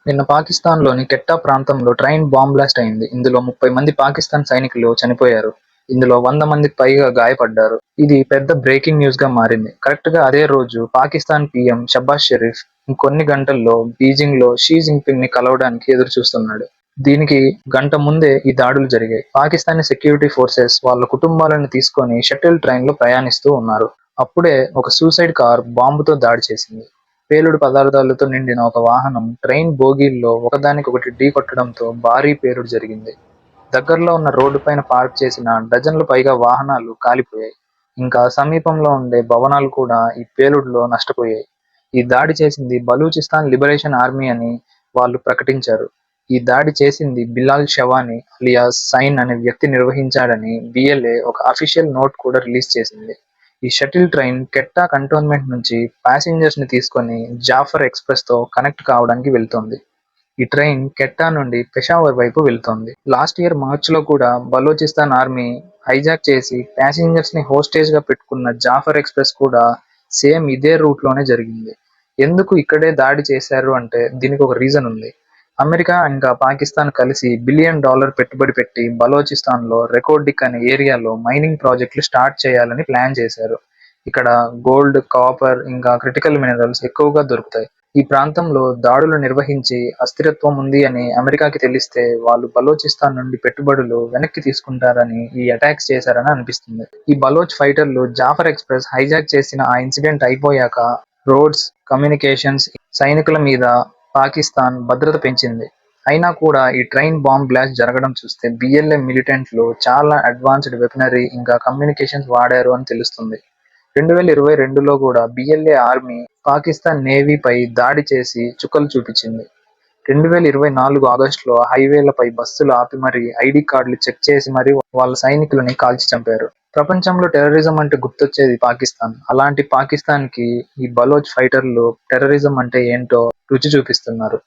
నిన్న పాకిస్తాన్‌లోని కెట్టా ప్రాంతంలో ట్రైన్ బాంబ్ బ్లాస్ట్ అయింది. ఇందులో 30 మంది పాకిస్తాన్ సైనికులు చనిపోయారు. ఇందులో 100 మందికి పైగా గాయపడ్డారు. ఇది పెద్ద బ్రేకింగ్ న్యూస్‌గా మారింది. కరెక్ట్‌గా అదే రోజు పాకిస్తాన్ పీఎం షహబాజ్ షరీఫ్ ఇంకొన్ని గంటల్లో బీజింగ్‌లో షీ జిన్‌పింగ్‌ని కలవడానికి ఎదురుచూస్తున్నాడు. దీనికి గంట ముందే ఈ దాడులు జరిగాయి. పాకిస్తానీ సెక్యూరిటీ ఫోర్సెస్ వాళ్ళ కుటుంబాలను తీసుకొని షటిల్ ట్రైన్‌లో ప్రయాణిస్తూ ఉన్నారు. అప్పుడే ఒక సూసైడ్ కార్ బాంబుతో దాడి చేసింది. పేలుడు పదార్థాలతో నిండిన ఒక వాహనం ట్రైన్ బోగీల్లో ఒకదానికొకటి ఢీకొట్టడంతో భారీ పేలుడు జరిగింది. దగ్గరలో ఉన్న రోడ్డుపైన పార్క్ చేసిన డజన్లు పైగా వాహనాలు కాలిపోయాయి. ఇంకా సమీపంలో ఉండే భవనాలు కూడా ఈ పేలుడులో నష్టపోయాయి. ఈ దాడి చేసింది బలూచిస్తాన్ లిబరేషన్ ఆర్మీ అని వాళ్ళు ప్రకటించారు. ఈ దాడి చేసింది బిలాల్ షవాని అలియాస్ సైన్ అనే వ్యక్తి నిర్వహించాడని బిఎల్ఏ ఒక అఫీషియల్ నోట్ కూడా రిలీజ్ చేసింది. ఈ షటిల్ ట్రైన్ కెట్టా కంటోన్మెంట్ నుంచి ప్యాసింజర్స్ ని తీసుకొని జాఫర్ ఎక్స్‌ప్రెస్ తో కనెక్ట్ కావడానికి వెళ్తోంది. ఈ ట్రైన్ కెట్టా నుండి పెషావర్ వైపు వెళ్తోంది. లాస్ట్ ఇయర్ మార్చిలో కూడా బలూచిస్తాన్ ఆర్మీ హైజాక్ చేసి ప్యాసింజర్స్ ని హోస్టేజ్ గా పెట్టుకున్న జాఫర్ ఎక్స్‌ప్రెస్ కూడా సేమ్ ఇదే రూట్ లోనే జరిగింది. ఎందుకు ఇక్కడే దాడి చేశారు అంటే దీనికి ఒక రీజన్ ఉంది. అమెరికా ఇంకా పాకిస్తాన్ కలిసి $1 బిలియన్ పెట్టుబడి పెట్టి బలోచిస్తాన్ లో రెకోర్డిక్ అనే ఏరియాలో మైనింగ్ ప్రాజెక్టులు స్టార్ట్ చేయాలని ప్లాన్ చేశారు. ఇక్కడ గోల్డ్, కాపర్ ఇంకా క్రిటికల్ మినరల్స్ ఎక్కువగా దొరుకుతాయి. ఈ ప్రాంతంలో దాడులు నిర్వహించి అస్థిరత్వం ఉంది అని అమెరికాకి తెలిస్తే వాళ్ళు బలోచిస్తాన్ నుండి పెట్టుబడులు వెనక్కి తీసుకుంటారని ఈ అటాక్స్ చేశారని అనిపిస్తుంది. ఈ బలోచ్ ఫైటర్లు జాఫర్ ఎక్స్‌ప్రెస్ హైజాక్ చేసిన ఆ ఇన్సిడెంట్ అయిపోయాక రోడ్స్, కమ్యూనికేషన్స్, సైనికుల మీద పాకిస్తాన్ భద్రత పెంచింది. అయినా కూడా ఈ ట్రైన్ బాంబ్ బ్లాస్ట్ జరగడం చూస్తే బిఎల్ఏ మిలిటెంట్లు చాలా అడ్వాన్స్డ్ వెపనరీ ఇంకా కమ్యూనికేషన్స్ వాడారు అని తెలుస్తుంది. 2022లో కూడా బిఎల్ఏ ఆర్మీ పాకిస్తాన్ నేవీపై దాడి చేసి చుక్కలు చూపించింది. 2024 ఆగస్టులో హైవేలపై బస్సులు ఆపి మరీ ఐడీ కార్డులు చెక్ చేసి మరీ వాళ్ళ సైనికులని కాల్చి చంపారు. ప్రపంచంలో టెర్రరిజం అంటే గుర్తొచ్చేది పాకిస్తాన్. అలాంటి పాకిస్తాన్‌కి ఈ బలోచ్ ఫైటర్లు టెర్రరిజం అంటే ఏంటో రుచి చూపిస్తున్నారు.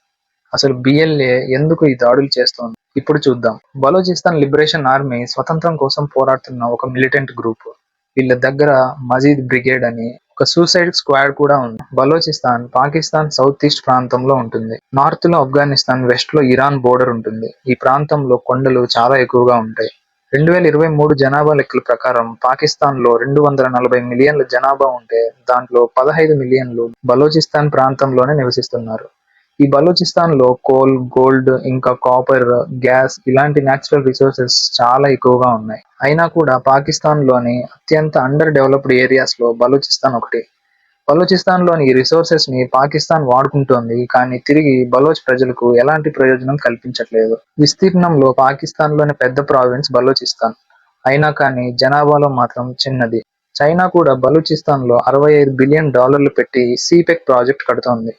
అసలు బిఎల్ఏ ఎందుకు ఈ దాడులు చేస్తోంది? ఇప్పుడు చూద్దాం. బలూచిస్తాన్ లిబరేషన్ ఆర్మీ స్వతంత్రం కోసం పోరాడుతున్న ఒక మిలిటెంట్ గ్రూప్. వీళ్ళ దగ్గర మజీద్ బ్రిగేడ్ అని ఒక సూసైడ్ స్క్వాడ్ కూడా ఉంది. బలూచిస్తాన్ పాకిస్తాన్ సౌత్ ఈస్ట్ ప్రాంతంలో ఉంటుంది. నార్త్ లో ఆఫ్ఘనిస్తాన్, వెస్ట్ లో ఇరాన్ బోర్డర్ ఉంటుంది. ఈ ప్రాంతంలో కొండలు చాలా ఎక్కువగా ఉంటాయి. 2023 జనాభా లెక్కల ప్రకారం పాకిస్తాన్ లో 240 మిలియన్ల జనాభా ఉంటే దాంట్లో 15 మిలియన్లు బలూచిస్తాన్ ప్రాంతంలోనే నివసిస్తున్నారు. ఈ బలూచిస్తాన్ లో కోల్, గోల్డ్ ఇంకా కాపర్, గ్యాస్ ఇలాంటి న్యాచురల్ రిసోర్సెస్ చాలా ఎక్కువగా ఉన్నాయి. అయినా కూడా పాకిస్తాన్ లోని అత్యంత అండర్ డెవలప్డ్ ఏరియాస్ లో బలూచిస్తాన్ ఒకటి. బలూచిస్తాన్ లోని ఈ రిసోర్సెస్ ని పాకిస్తాన్ వాడుకుంటోంది, కానీ తిరిగి బలోచ్ ప్రజలకు ఎలాంటి ప్రయోజనం కల్పించట్లేదు. విస్తీర్ణంలో పాకిస్తాన్ లోని పెద్ద ప్రావిన్స్ బలూచిస్తాన్. అయినా కానీ జనాభాలో మాత్రం చిన్నది. చైనా కూడా బలూచిస్తాన్ లో $65 బిలియన్ పెట్టి సీపెక్ ప్రాజెక్ట్ కడుతోంది.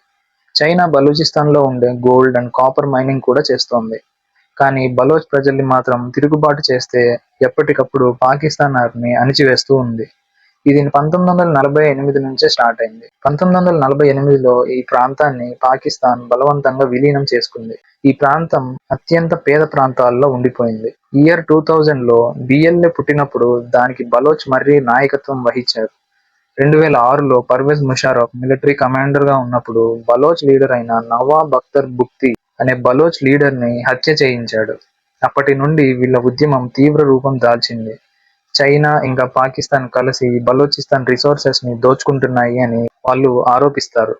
చైనా బలూచిస్తాన్ లో ఉండే గోల్డ్ అండ్ కాపర్ మైనింగ్ కూడా చేస్తోంది. కానీ బలోచ్ ప్రజల్ని మాత్రం తిరుగుబాటు చేస్తే ఎప్పటికప్పుడు పాకిస్తాన్ ఆర్మీ అణిచివేస్తూ ఉంది. ఇది 1948 నుంచే స్టార్ట్ అయింది. 1948లో ఈ ప్రాంతాన్ని పాకిస్తాన్ బలవంతంగా విలీనం చేసుకుంది. ఈ ప్రాంతం అత్యంత పేద ప్రాంతాల్లో ఉండిపోయింది. ఇయర్ 2000లో బిఎల్ఏ పుట్టినప్పుడు దానికి బలోచ్ మర్రి నాయకత్వం వహించారు. 2006లో పర్వేజ్ ముషారఫ్ మిలిటరీ కమాండర్ గా ఉన్నప్పుడు బలోచ్ లీడర్ అయిన నవాబ్ అఖ్తర్ బుక్తి అనే బలోచ్ లీడర్ ని హత్య చేయించాడు. అప్పటి నుండి వీళ్ళ ఉద్యమం తీవ్ర రూపం దాల్చింది. చైనా ఇంకా పాకిస్తాన్ కలిసి బలూచిస్తాన్ రిసోర్సెస్ ని దోచుకుంటున్నాయి అని వాళ్ళు ఆరోపిస్తారు.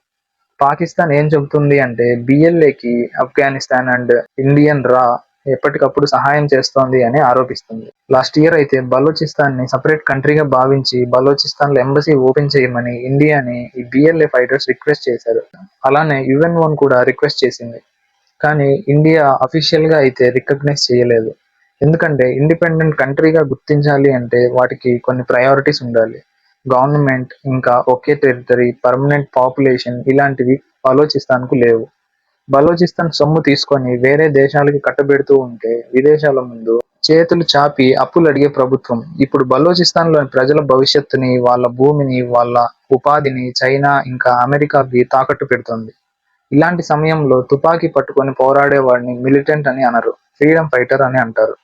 పాకిస్తాన్ ఏం చెబుతుంది అంటే బిఎల్ఏకి ఆఫ్ఘనిస్తాన్ అండ్ ఇండియన్ రా ఎప్పటికప్పుడు సహాయం చేస్తోంది అని ఆరోపిస్తుంది. లాస్ట్ ఇయర్ అయితే బలూచిస్తాన్ ని సపరేట్ కంట్రీగా భావించి బలూచిస్తాన్ లో ఎంబసీ ఓపెన్ చేయమని ఇండియాని ఈ బిఎల్ఏ ఫైటర్స్ రిక్వెస్ట్ చేశారు. అలానే UN కూడా రిక్వెస్ట్ చేసింది. కానీ ఇండియా అఫీషియల్ గా అయితే రికగ్నైజ్ చేయలేదు. ఎందుకంటే ఇండిపెండెంట్ కంట్రీగా గుర్తించాలి అంటే వాటికి కొన్ని ప్రయారిటీస్ ఉండాలి. గవర్నమెంట్, ఇంకా ఒకే టెరిటరీ, పర్మనెంట్ పాపులేషన్ ఇలాంటివి బలూచిస్తాన్ కు లేవు. బలూచిస్తాన్ సొమ్ము తీసుకొని వేరే దేశాలకి కట్టబెడుతూ ఉంటే విదేశాల ముందు చేతులు చాపి అప్పులు అడిగే ప్రభుత్వం ఇప్పుడు బలూచిస్తాన్ లోని ప్రజల భవిష్యత్తుని, వాళ్ళ భూమిని, వాళ్ళ ఉపాధిని చైనా ఇంకా అమెరికాకి తాకట్టు పెడుతుంది. ఇలాంటి సమయంలో తుపాకీ పట్టుకొని పోరాడే వాడిని మిలిటెంట్ అని అనరు, ఫ్రీడమ్ ఫైటర్ అని అంటారు.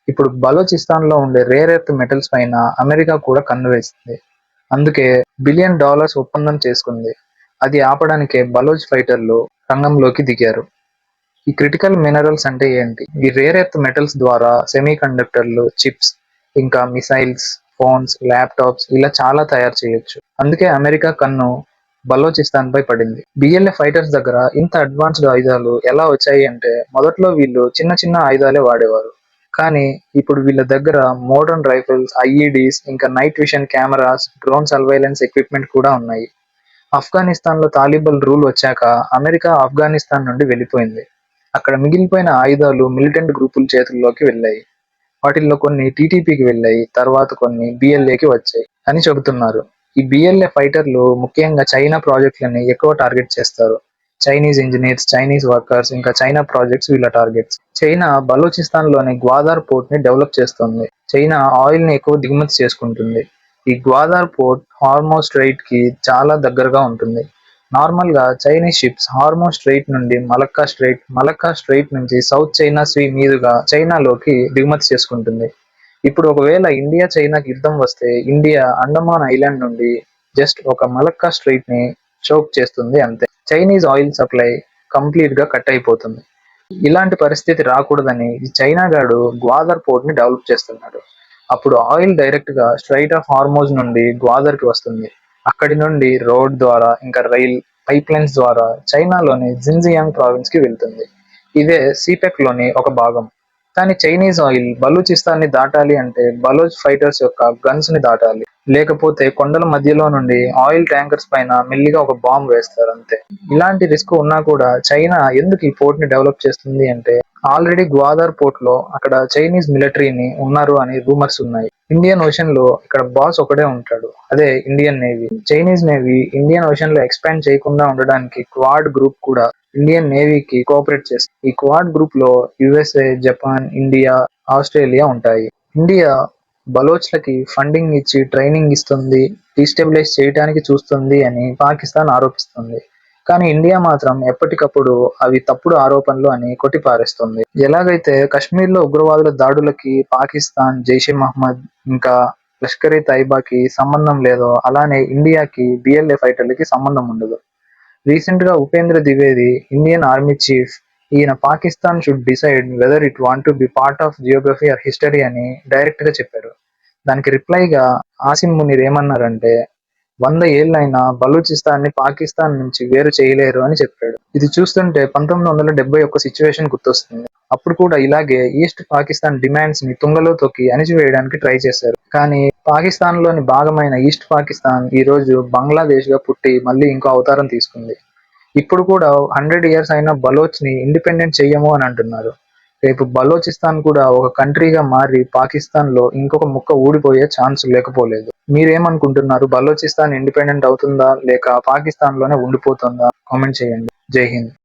ఇప్పుడు బలూచిస్తాన్ లో ఉండే రేర్ ఎర్త్ మెటల్స్ పైన అమెరికా కూడా కన్ను వేసింది. అందుకే $1 బిలియన్ ఒప్పందం చేసుకుంది. అది ఆపడానికే బలోచ్ ఫైటర్లు రంగంలోకి దిగారు. ఈ క్రిటికల్ మినరల్స్ అంటే ఏంటి? ఈ రేర్ ఎర్త్ మెటల్స్ ద్వారా సెమీ కండక్టర్లు, చిప్స్, ఇంకా మిసైల్స్, ఫోన్స్, ల్యాప్టాప్స్ ఇలా చాలా తయారు చేయొచ్చు. అందుకే అమెరికా కన్ను బలోచిస్తాన్ పై పడింది. బిఎల్ఏ ఫైటర్స్ దగ్గర ఇంత అడ్వాన్స్డ్ ఆయుధాలు ఎలా వచ్చాయి అంటే మొదట్లో వీళ్ళు చిన్న చిన్న ఆయుధాలే వాడేవారు. కానీ ఇప్పుడు వీళ్ళ దగ్గర మోడర్న్ రైఫిల్స్, ఐఈడీస్, ఇంకా night vision cameras, drone surveillance equipment కూడా ఉన్నాయి. ఆఫ్ఘనిస్తాన్‌లో తాలిబాన్ రూల్ వచ్చాక అమెరికా ఆఫ్ఘనిస్తాన్ నుండి వెళ్ళిపోయింది. అక్కడ మిగిలిపోయిన ఆయుధాలు మిలిటెంట్ గ్రూపుల చేతుల్లోకి వెళ్ళాయి. వాటిల్లో కొన్ని టీటీపీకి వెళ్ళాయి. తర్వాత కొన్ని బిఎల్ఏకి వచ్చాయి అని చెబుతున్నారు. ఈ బిఎల్ఏ ఫైటర్లు ముఖ్యంగా చైనా ప్రాజెక్టులని ఎక్కువ టార్గెట్ చేస్తారు. చైనీస్ ఇంజినీర్స్, చైనీస్ వర్కర్స్, ఇంకా చైనా ప్రాజెక్ట్స్ వీళ్ళ టార్గెట్స్. చైనా బలూచిస్తాన్‌లోని గ్వాదార్ పోర్ట్ ని డెవలప్ చేస్తోంది. చైనా ఆయిల్ ని ఎక్కువ దిగుమతి చేసుకుంటుంది. ఈ గ్వాదార్ పోర్ట్ హార్మోజ్ స్ట్రెయిట్ కి చాలా దగ్గరగా ఉంటుంది. నార్మల్ గా చైనీస్ షిప్స్ హార్మోజ్ స్ట్రెయిట్ నుండి మలక్కా స్ట్రెయిట్, మలక్కా స్ట్రెయిట్ నుంచి సౌత్ చైనా సీ మీదుగా చైనాలోకి దిగుమతి చేసుకుంటుంది. ఇప్పుడు ఒకవేళ ఇండియా చైనాకి యుద్ధం వస్తే ఇండియా అండమాన్ ఐలాండ్ నుండి జస్ట్ ఒక మలక్కా స్ట్రెయిట్ ని చోక్ చేస్తుంది అంతే. చైనీస్ ఆయిల్ సప్లై కంప్లీట్ గా కట్ అయిపోతుంది. ఇలాంటి పరిస్థితి రాకూడదని ఈ చైనా గాడు గ్వాదర్ పోర్ట్ ని డెవలప్ చేస్తున్నాడు. అప్పుడు ఆయిల్ డైరెక్ట్ గా స్ట్రైట్ ఆఫ్ హార్మోజ్ నుండి గ్వాదర్ కి వస్తుంది. అక్కడి నుండి రోడ్ ద్వారా ఇంకా రైల్ పైప్ లైన్స్ ద్వారా చైనాలోని జిన్జియాంగ్ ప్రావిన్స్ కి వెళ్తుంది. ఇదే సిపెక్ లోని ఒక భాగం. కానీ చైనీస్ ఆయిల్ బలూచిస్తాన్ ని దాటాలి అంటే బలోచ్ ఫైటర్స్ యొక్క గన్స్ ని దాటాలి. లేకపోతే కొండల మధ్యలో నుండి ఆయిల్ ట్యాంకర్స్ పైన మెల్లిగా ఒక బాంబ్ వేస్తారు అంతే. ఇలాంటి రిస్క్ ఉన్నా కూడా చైనా ఎందుకు ఈ పోర్ట్ ని డెవలప్ చేస్తుంది అంటే ఆల్రెడీ గ్వాదర్ పోర్ట్ లో అక్కడ చైనీస్ మిలిటరీని ఉన్నారు అని రూమర్స్ ఉన్నాయి. ఇండియన్ ఓషన్ లో ఇక్కడ బాస్ ఒకడే ఉంటాడు, అదే Indian navy. Chinese navy Indian ocean లో ఎక్స్పాండ్ చేయకుండా ఉండడానికి క్వాడ్ గ్రూప్ కూడా ఇండియన్ నేవీకి కోఆపరేట్ చేస్తుంది. ఈ క్వాడ్ గ్రూప్ లో యుఎస్ఏ, జపాన్, ఇండియా, ఆస్ట్రేలియా ఉంటాయి. ఇండియా బలోచ్లకి ఫండింగ్ ఇచ్చి ట్రైనింగ్ ఇస్తుంది, డిస్టెబిలైజ్ చేయడానికి చూస్తుంది అని పాకిస్తాన్ ఆరోపిస్తుంది. కానీ ఇండియా మాత్రం ఎప్పటికప్పుడు అవి తప్పుడు ఆరోపణలు అని కొట్టిపారేస్తుంది. ఎలాగైతే కశ్మీర్ లో ఉగ్రవాదుల దాడులకి పాకిస్తాన్, జైషే మహమ్మద్, ఇంకా లష్కర్-ఇ తైబాకి సంబంధం లేదో అలానే ఇండియాకి బిఎల్ఏ ఫైటర్లకి సంబంధం ఉండదు. రీసెంట్ గా Upendra Dwivedi, Indian army chief, ఈయన Pakistan should decide whether it want to be part of geography or history అని డైరెక్ట్ గా చెప్పారు. దానికి రిప్లైగా ఆసిమ్ మునీర్ ఏమన్నారంటే 100 ఏళ్లైనా బలూచిస్తాన్ ని పాకిస్తాన్ నుంచి వేరు చేయలేరు అని చెప్పాడు. ఇది చూస్తుంటే 1971 సిచ్యువేషన్ గుర్తొస్తుంది. అప్పుడు కూడా ఇలాగే ఈస్ట్ పాకిస్తాన్ డిమాండ్స్ ని తుంగలో తొక్కి అణిచివేయడానికి ట్రై చేశారు. కానీ పాకిస్తాన్ లోని భాగమైన ఈస్ట్ పాకిస్తాన్ ఈ రోజు బంగ్లాదేశ్ గా పుట్టి మళ్ళీ ఇంకో అవతారం తీసుకుంది. ఇప్పుడు కూడా 100 ఇయర్స్ అయినా బలోచ్ ని ఇండిపెండెంట్ చెయ్యము అని అంటున్నారు. రేపు బలోచిస్తాన్ కూడా ఒక కంట్రీగా మారి పాకిస్తాన్ లో ఇంకొక ముక్క ఊడిపోయే ఛాన్స్ లేకపోలేదు. మీరేమనుకుంటున్నారు? బలోచిస్తాన్ ఇండిపెండెంట్ అవుతుందా లేక పాకిస్తాన్ లోనే ఉండిపోతుందా? కామెంట్ చేయండి. జై హింద్.